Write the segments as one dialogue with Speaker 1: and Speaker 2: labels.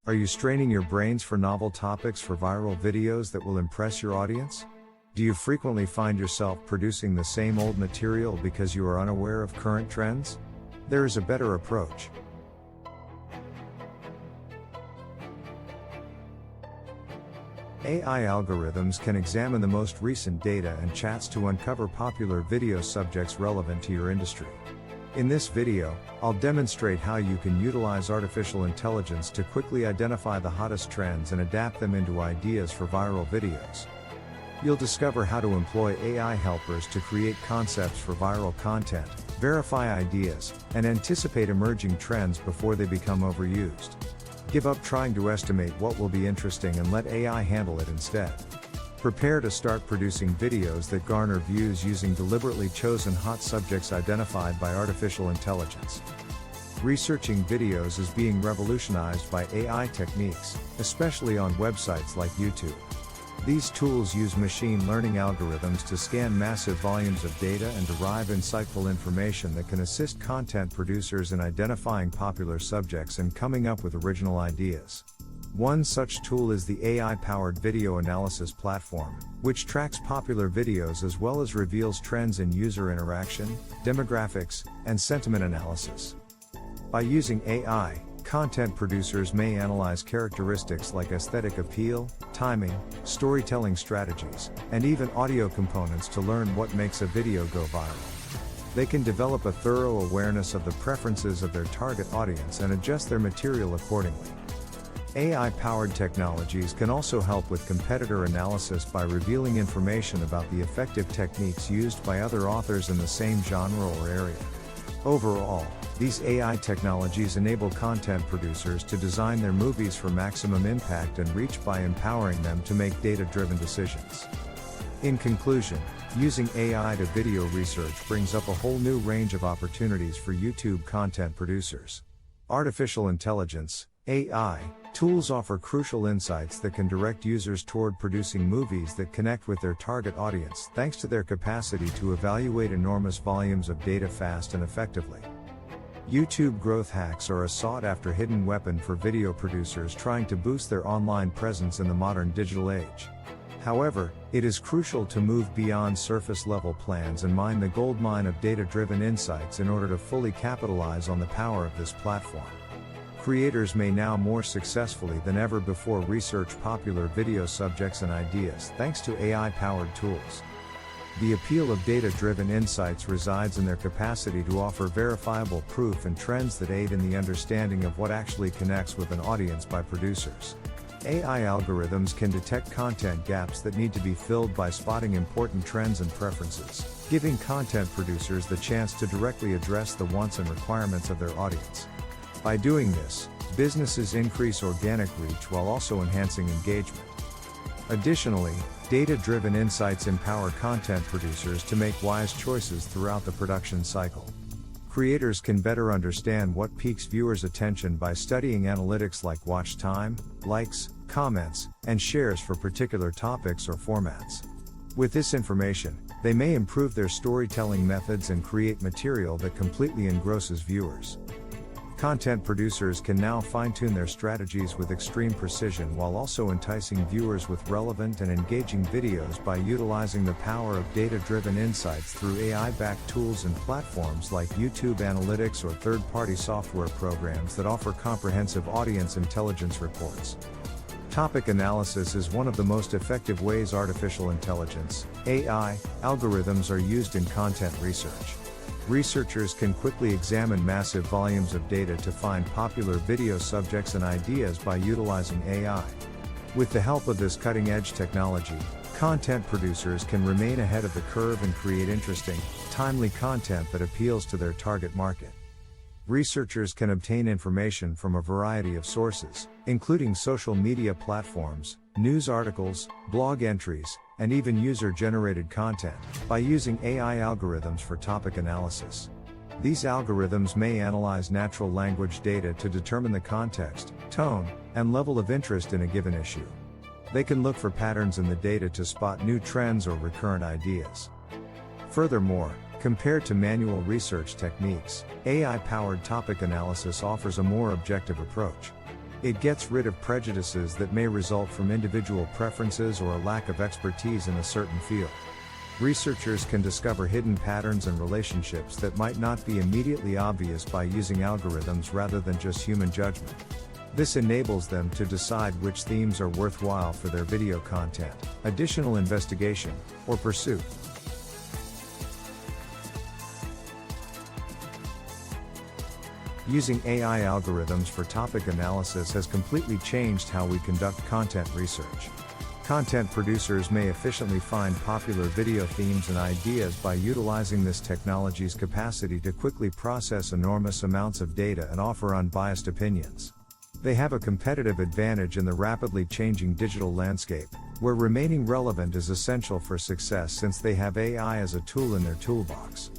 Speaker 1: Are you straining your brains for novel topics for viral videos that will impress your audience? Do you frequently find yourself producing the same old material because you are unaware of current trends? There is a better approach. AI algorithms can examine the most recent data and chats to uncover popular video subjects relevant to your industry. In this video, I'll demonstrate how you can utilize artificial intelligence to quickly identify the hottest trends and adapt them into ideas for viral videos. You'll discover how to employ AI helpers to create concepts for viral content, verify ideas, and anticipate emerging trends before they become overused. Give up trying to estimate what will be interesting and let AI handle it instead. Prepare to start producing videos that garner views using deliberately chosen hot subjects identified by artificial intelligence. Researching videos is being revolutionized by AI techniques, especially on websites like YouTube. These tools use machine learning algorithms to scan massive volumes of data and derive insightful information that can assist content producers in identifying popular subjects and coming up with original ideas. One such tool is the AI-powered video analysis platform, which tracks popular videos as well as reveals trends in user interaction, demographics, and sentiment analysis. By using AI, content producers may analyze characteristics like aesthetic appeal, timing, storytelling strategies, and even audio components to learn what makes a video go viral. They can develop a thorough awareness of the preferences of their target audience and adjust their material accordingly. AI-powered technologies can also help with competitor analysis by revealing information about the effective techniques used by other authors in the same genre or area. Overall, these AI technologies enable content producers to design their movies for maximum impact and reach by empowering them to make data-driven decisions. In conclusion, using AI to video research brings up a whole new range of opportunities for YouTube content producers. Artificial intelligence, AI, tools offer crucial insights that can direct users toward producing movies that connect with their target audience thanks to their capacity to evaluate enormous volumes of data fast and effectively. YouTube growth hacks are a sought-after hidden weapon for video producers trying to boost their online presence in the modern digital age. However, it is crucial to move beyond surface-level plans and mine the goldmine of data-driven insights in order to fully capitalize on the power of this platform. Creators may now more successfully than ever before research popular video subjects and ideas thanks to AI-powered tools. The appeal of data-driven insights resides in their capacity to offer verifiable proof and trends that aid in the understanding of what actually connects with an audience by producers. AI algorithms can detect content gaps that need to be filled by spotting important trends and preferences, giving content producers the chance to directly address the wants and requirements of their audience. By doing this, businesses increase organic reach while also enhancing engagement. Additionally, data-driven insights empower content producers to make wise choices throughout the production cycle. Creators can better understand what piques viewers' attention by studying analytics like watch time, likes, comments, and shares for particular topics or formats. With this information, they may improve their storytelling methods and create material that completely engrosses viewers. Content producers can now fine-tune their strategies with extreme precision while also enticing viewers with relevant and engaging videos by utilizing the power of data-driven insights through AI-backed tools and platforms like YouTube Analytics or third-party software programs that offer comprehensive audience intelligence reports. Topic analysis is one of the most effective ways artificial intelligence, AI, algorithms are used in content research. Researchers can quickly examine massive volumes of data to find popular video subjects and ideas by utilizing AI. With the help of this cutting-edge technology, content producers can remain ahead of the curve and create interesting, timely content that appeals to their target market. Researchers can obtain information from a variety of sources, including social media platforms, news articles, blog entries, and even user-generated content, by using AI algorithms for topic analysis. These algorithms may analyze natural language data to determine the context, tone, and level of interest in a given issue. They can look for patterns in the data to spot new trends or recurrent ideas. Furthermore, compared to manual research techniques, AI-powered topic analysis offers a more objective approach. It gets rid of prejudices that may result from individual preferences or a lack of expertise in a certain field. Researchers can discover hidden patterns and relationships that might not be immediately obvious by using algorithms rather than just human judgment. This enables them to decide which themes are worthwhile for their video content, additional investigation, or pursuit. Using AI algorithms for topic analysis has completely changed how we conduct content research. Content producers may efficiently find popular video themes and ideas by utilizing this technology's capacity to quickly process enormous amounts of data and offer unbiased opinions. They have a competitive advantage in the rapidly changing digital landscape, where remaining relevant is essential for success since they have AI as a tool in their toolbox.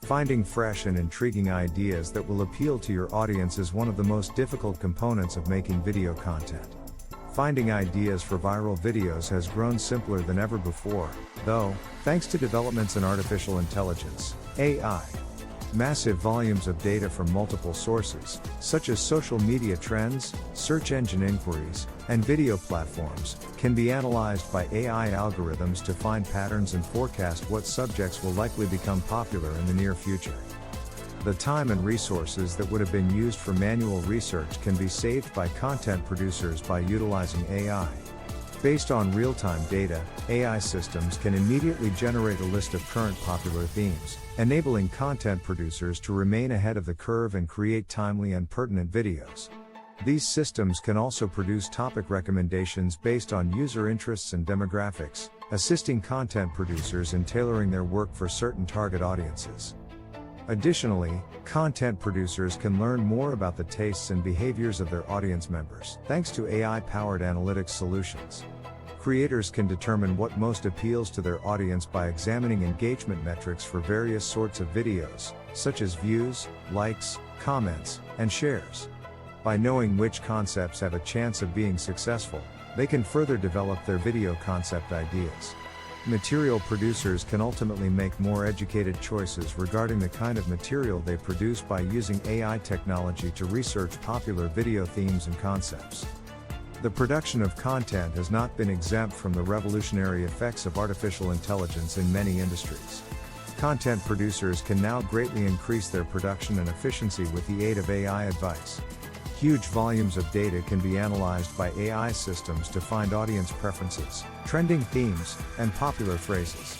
Speaker 1: Finding fresh and intriguing ideas that will appeal to your audience is one of the most difficult components of making video content. Finding ideas for viral videos has grown simpler than ever before, though, thanks to developments in artificial intelligence, AI. Massive volumes of data from multiple sources, such as social media trends, search engine inquiries, and video platforms, can be analyzed by AI algorithms to find patterns and forecast what subjects will likely become popular in the near future. The time and resources that would have been used for manual research can be saved by content producers by utilizing AI. Based on real-time data, AI systems can immediately generate a list of current popular themes, enabling content producers to remain ahead of the curve and create timely and pertinent videos. These systems can also produce topic recommendations based on user interests and demographics, assisting content producers in tailoring their work for certain target audiences. Additionally, content producers can learn more about the tastes and behaviors of their audience members, thanks to AI-powered analytics solutions. Creators can determine what most appeals to their audience by examining engagement metrics for various sorts of videos, such as views, likes, comments, and shares. By knowing which concepts have a chance of being successful, they can further develop their video concept ideas. Material producers can ultimately make more educated choices regarding the kind of material they produce by using AI technology to research popular video themes and concepts. The production of content has not been exempt from the revolutionary effects of artificial intelligence in many industries. Content producers can now greatly increase their production and efficiency with the aid of AI advice. Huge volumes of data can be analyzed by AI systems to find audience preferences, trending themes, and popular phrases.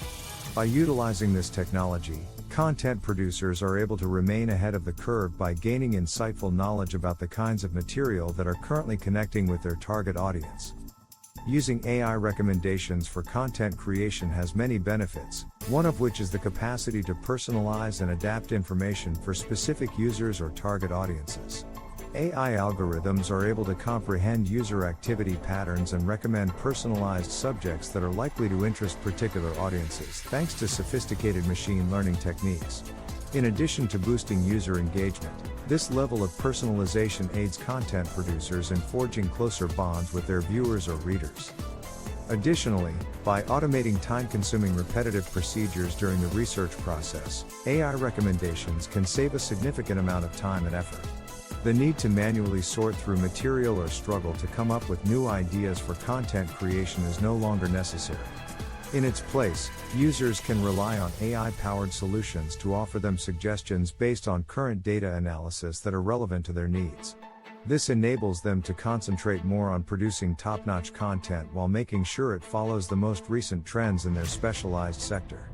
Speaker 1: By utilizing this technology, content producers are able to remain ahead of the curve by gaining insightful knowledge about the kinds of material that are currently connecting with their target audience. Using AI recommendations for content creation has many benefits, one of which is the capacity to personalize and adapt information for specific users or target audiences. AI algorithms are able to comprehend user activity patterns and recommend personalized subjects that are likely to interest particular audiences thanks to sophisticated machine learning techniques. In addition to boosting user engagement, this level of personalization aids content producers in forging closer bonds with their viewers or readers. Additionally, by automating time-consuming repetitive procedures during the research process, AI recommendations can save a significant amount of time and effort. The need to manually sort through material or struggle to come up with new ideas for content creation is no longer necessary. In its place, users can rely on AI-powered solutions to offer them suggestions based on current data analysis that are relevant to their needs. This enables them to concentrate more on producing top-notch content while making sure it follows the most recent trends in their specialized sector.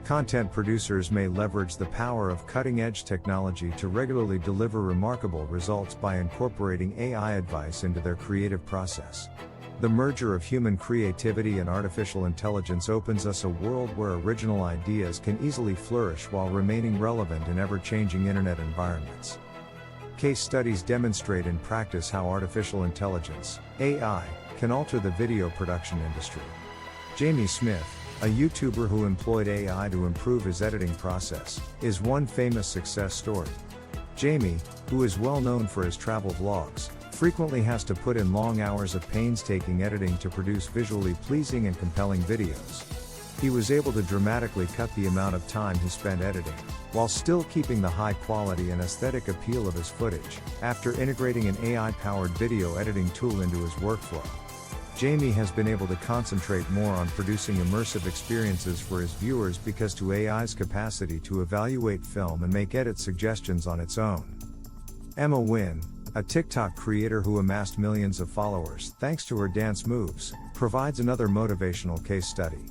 Speaker 1: Content producers may leverage the power of cutting-edge technology to regularly deliver remarkable results by incorporating AI advice into their creative process. The merger of human creativity and artificial intelligence opens us a world where original ideas can easily flourish while remaining relevant in ever-changing internet environments. Case studies demonstrate in practice how artificial intelligence, AI, can alter the video production industry. Jamie Smith, a YouTuber who employed AI to improve his editing process, is one famous success story. Jamie, who is well known for his travel vlogs, frequently has to put in long hours of painstaking editing to produce visually pleasing and compelling videos. He was able to dramatically cut the amount of time he spent editing, while still keeping the high quality and aesthetic appeal of his footage, after integrating an AI-powered video editing tool into his workflow. Jamie has been able to concentrate more on producing immersive experiences for his viewers because to AI's capacity to evaluate film and make edit suggestions on its own. Emma Wynn, a TikTok creator who amassed millions of followers thanks to her dance moves, provides another motivational case study.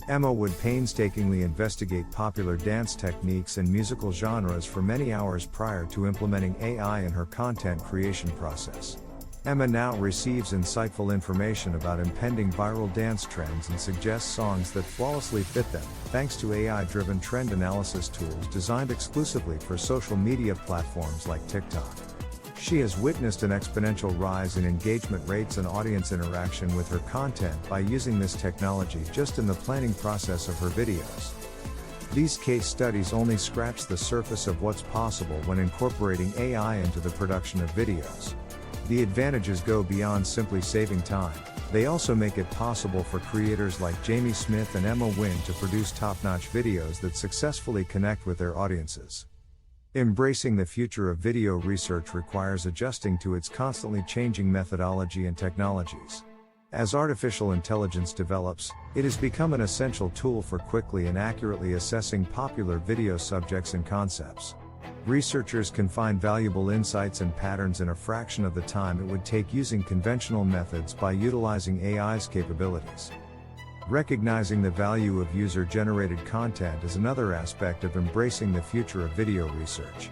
Speaker 1: Emma would painstakingly investigate popular dance techniques and musical genres for many hours prior to implementing AI in her content creation process. Emma now receives insightful information about impending viral dance trends and suggests songs that flawlessly fit them, thanks to AI-driven trend analysis tools designed exclusively for social media platforms like TikTok. She has witnessed an exponential rise in engagement rates and audience interaction with her content by using this technology just in the planning process of her videos. These case studies only scratch the surface of what's possible when incorporating AI into the production of videos. The advantages go beyond simply saving time. They also make it possible for creators like Jamie Smith and Emma Wynn to produce top-notch videos that successfully connect with their audiences. Embracing the future of video research requires adjusting to its constantly changing methodology and technologies. As artificial intelligence develops, it has become an essential tool for quickly and accurately assessing popular video subjects and concepts. Researchers can find valuable insights and patterns in a fraction of the time it would take using conventional methods by utilizing AI's capabilities. Recognizing the value of user-generated content is another aspect of embracing the future of video research.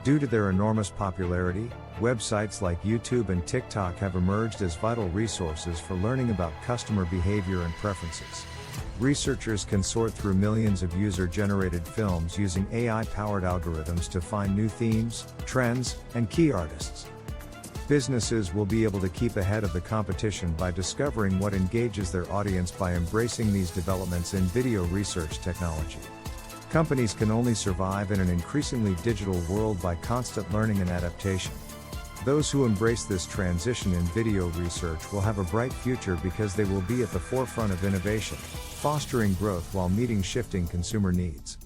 Speaker 1: Due to their enormous popularity, websites like YouTube and TikTok have emerged as vital resources for learning about customer behavior and preferences. Researchers can sort through millions of user-generated films using AI-powered algorithms to find new themes, trends, and key artists. Businesses will be able to keep ahead of the competition by discovering what engages their audience by embracing these developments in video research technology. Companies can only survive in an increasingly digital world by constant learning and adaptation. Those who embrace this transition in video research will have a bright future because they will be at the forefront of innovation, fostering growth while meeting shifting consumer needs.